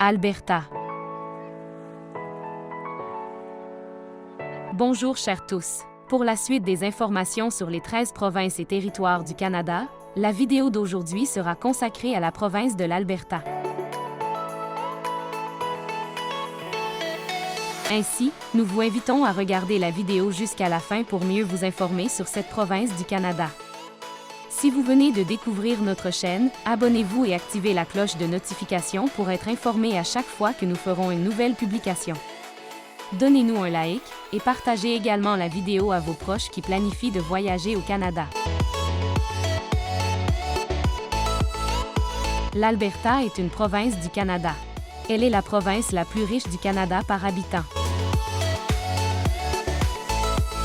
Alberta. Bonjour chers tous. Pour la suite des informations sur les 13 provinces et territoires du Canada, la vidéo d'aujourd'hui sera consacrée à la province de l'Alberta. Ainsi, nous vous invitons à regarder la vidéo jusqu'à la fin pour mieux vous informer sur cette province du Canada. Si vous venez de découvrir notre chaîne, abonnez-vous et activez la cloche de notification pour être informé à chaque fois que nous ferons une nouvelle publication. Donnez-nous un like et partagez également la vidéo à vos proches qui planifient de voyager au Canada. L'Alberta est une province du Canada. Elle est la province la plus riche du Canada par habitant.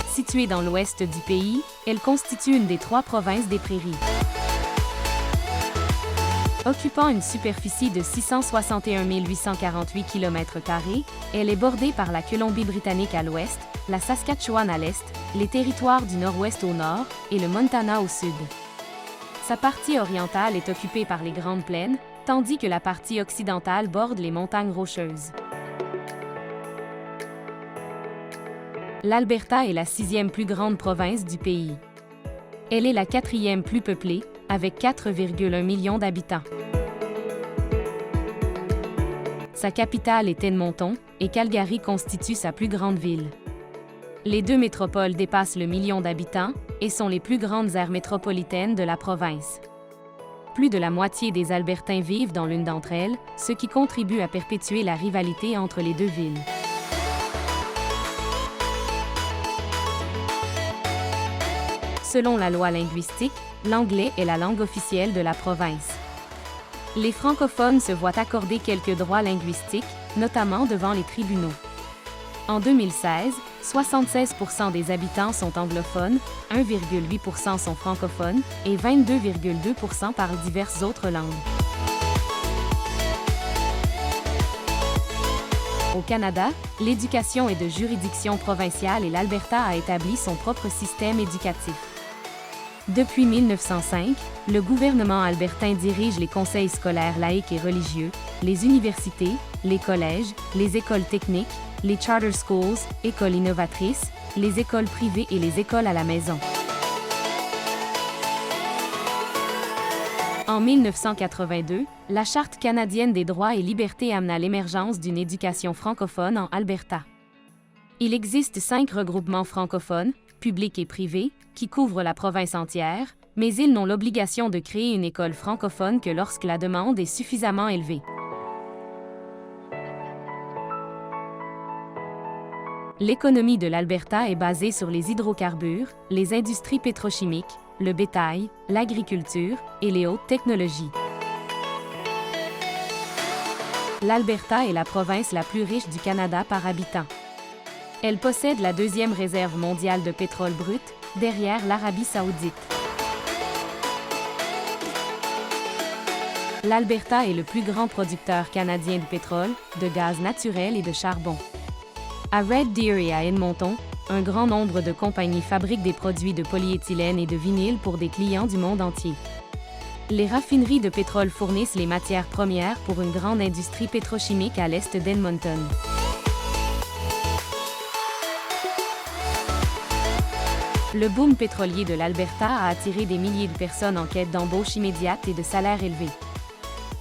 Située dans l'ouest du pays, elle constitue une des 3 provinces des Prairies. Occupant une superficie de 661 848 km², elle est bordée par la Colombie-Britannique à l'ouest, la Saskatchewan à l'est, les territoires du Nord-Ouest au nord et le Montana au sud. Sa partie orientale est occupée par les Grandes Plaines, tandis que la partie occidentale borde les montagnes Rocheuses. L'Alberta est la 6e plus grande province du pays. Elle est la 4e plus peuplée, avec 4,1 millions d'habitants. Sa capitale est Edmonton, et Calgary constitue sa plus grande ville. Les 2 métropoles dépassent le million d'habitants et sont les plus grandes aires métropolitaines de la province. Plus de la moitié des Albertains vivent dans l'une d'entre elles, ce qui contribue à perpétuer la rivalité entre les 2 villes. Selon la loi linguistique, l'anglais est la langue officielle de la province. Les francophones se voient accorder quelques droits linguistiques, notamment devant les tribunaux. En 2016, 76% des habitants sont anglophones, 1,8% sont francophones et 22,2% parlent diverses autres langues. Au Canada, l'éducation est de juridiction provinciale et l'Alberta a établi son propre système éducatif. Depuis 1905, le gouvernement albertain dirige les conseils scolaires laïques et religieux, les universités, les collèges, les écoles techniques, les charter schools, écoles innovatrices, les écoles privées et les écoles à la maison. En 1982, la Charte canadienne des droits et libertés amena l'émergence d'une éducation francophone en Alberta. Il existe 5 regroupements francophones, publics et privés, qui couvrent la province entière, mais ils n'ont l'obligation de créer une école francophone que lorsque la demande est suffisamment élevée. L'économie de l'Alberta est basée sur les hydrocarbures, les industries pétrochimiques, le bétail, l'agriculture et les hautes technologies. L'Alberta est la province la plus riche du Canada par habitant. Elle possède la 2e réserve mondiale de pétrole brut, derrière l'Arabie saoudite. L'Alberta est le plus grand producteur canadien de pétrole, de gaz naturel et de charbon. À Red Deer et à Edmonton, un grand nombre de compagnies fabriquent des produits de polyéthylène et de vinyle pour des clients du monde entier. Les raffineries de pétrole fournissent les matières premières pour une grande industrie pétrochimique à l'est d'Edmonton. Le boom pétrolier de l'Alberta a attiré des milliers de personnes en quête d'embauche immédiate et de salaires élevés.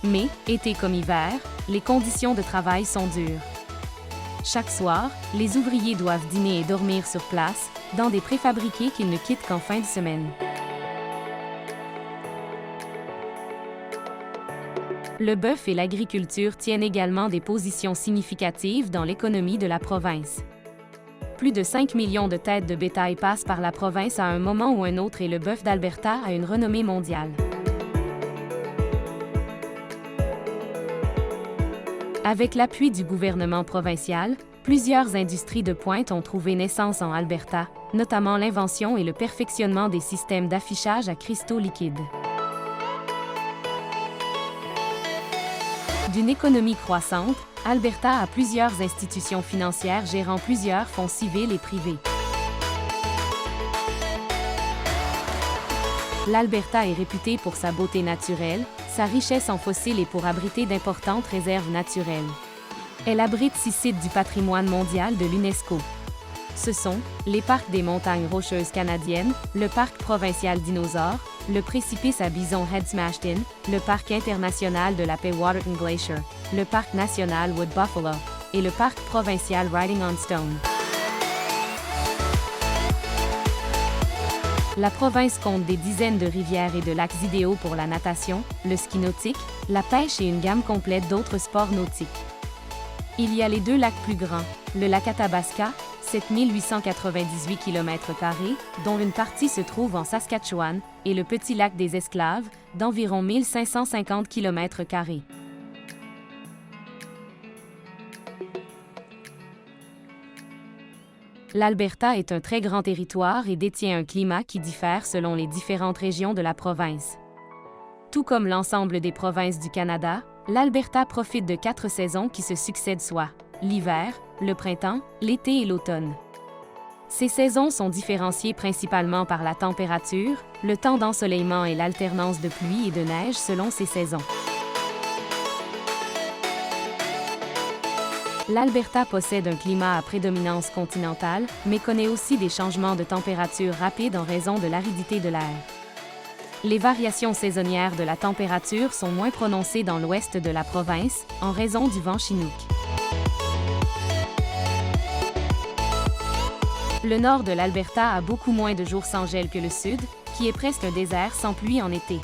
Mais, été comme hiver, les conditions de travail sont dures. Chaque soir, les ouvriers doivent dîner et dormir sur place, dans des préfabriqués qu'ils ne quittent qu'en fin de semaine. Le bœuf et l'agriculture tiennent également des positions significatives dans l'économie de la province. Plus de 5 millions de têtes de bétail passent par la province à un moment ou un autre et le bœuf d'Alberta a une renommée mondiale. Avec l'appui du gouvernement provincial, plusieurs industries de pointe ont trouvé naissance en Alberta, notamment l'invention et le perfectionnement des systèmes d'affichage à cristaux liquides. D'une économie croissante, Alberta a plusieurs institutions financières gérant plusieurs fonds civils et privés. L'Alberta est réputée pour sa beauté naturelle, Sa richesse en fossiles est pour abriter d'importantes réserves naturelles. Elle abrite 6 sites du patrimoine mondial de l'UNESCO. Ce sont les parcs des montagnes rocheuses canadiennes, le parc provincial dinosaure, le précipice à bison Head Smashed In, le parc international de la paix Waterton Glacier, le parc national Wood Buffalo et le parc provincial Riding on Stone. La province compte des dizaines de rivières et de lacs idéaux pour la natation, le ski nautique, la pêche et une gamme complète d'autres sports nautiques. Il y a les 2 lacs plus grands, le lac Athabasca, 7898 km², dont une partie se trouve en Saskatchewan, et le petit lac des Esclaves, d'environ 1550 km². L'Alberta est un très grand territoire et détient un climat qui diffère selon les différentes régions de la province. Tout comme l'ensemble des provinces du Canada, l'Alberta profite de 4 saisons qui se succèdent, soit l'hiver, le printemps, l'été et l'automne. Ces saisons sont différenciées principalement par la température, le temps d'ensoleillement et l'alternance de pluie et de neige selon ces saisons. L'Alberta possède un climat à prédominance continentale, mais connaît aussi des changements de température rapides en raison de l'aridité de l'air. Les variations saisonnières de la température sont moins prononcées dans l'ouest de la province, en raison du vent Chinook. Le nord de l'Alberta a beaucoup moins de jours sans gel que le sud, qui est presque un désert sans pluie en été.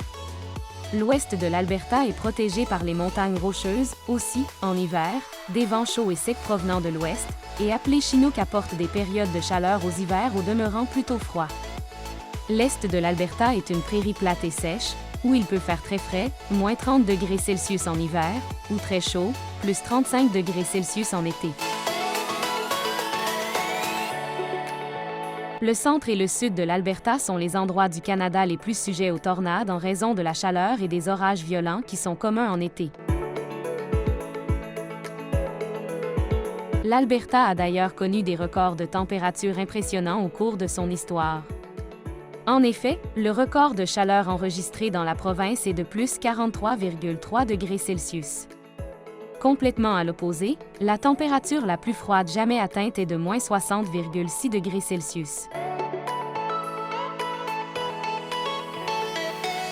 L'ouest de l'Alberta est protégé par les montagnes rocheuses, aussi, en hiver, des vents chauds et secs provenant de l'ouest, et appelé Chinook apporte des périodes de chaleur aux hivers au demeurant plutôt froid. L'est de l'Alberta est une prairie plate et sèche, où il peut faire très frais, moins 30 degrés Celsius en hiver, ou très chaud, plus 35 degrés Celsius en été. Le centre et le sud de l'Alberta sont les endroits du Canada les plus sujets aux tornades en raison de la chaleur et des orages violents qui sont communs en été. L'Alberta a d'ailleurs connu des records de température impressionnants au cours de son histoire. En effet, le record de chaleur enregistré dans la province est de plus 43,3 degrés Celsius. Complètement à l'opposé, la température la plus froide jamais atteinte est de moins 60,6 degrés Celsius.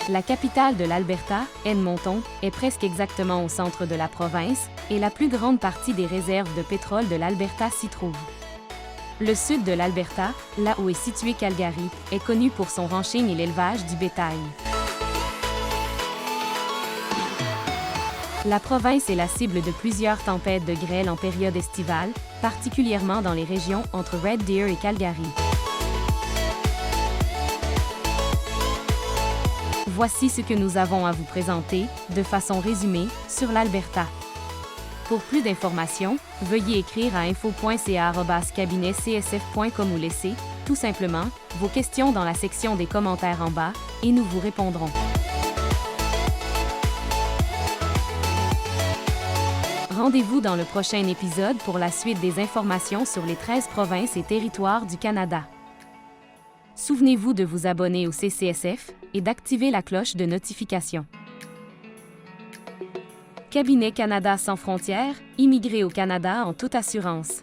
La capitale de l'Alberta, Edmonton, est presque exactement au centre de la province, et la plus grande partie des réserves de pétrole de l'Alberta s'y trouve. Le sud de l'Alberta, là où est situé Calgary, est connu pour son ranching et l'élevage du bétail. La province est la cible de plusieurs tempêtes de grêle en période estivale, particulièrement dans les régions entre Red Deer et Calgary. Voici ce que nous avons à vous présenter, de façon résumée, sur l'Alberta. Pour plus d'informations, veuillez écrire à info.ca@cabinetcsf.com ou laisser, tout simplement, vos questions dans la section des commentaires en bas, et nous vous répondrons. Rendez-vous dans le prochain épisode pour la suite des informations sur les 13 provinces et territoires du Canada. Souvenez-vous de vous abonner au CCSF et d'activer la cloche de notification. Cabinet Canada sans frontières, immigré au Canada en toute assurance.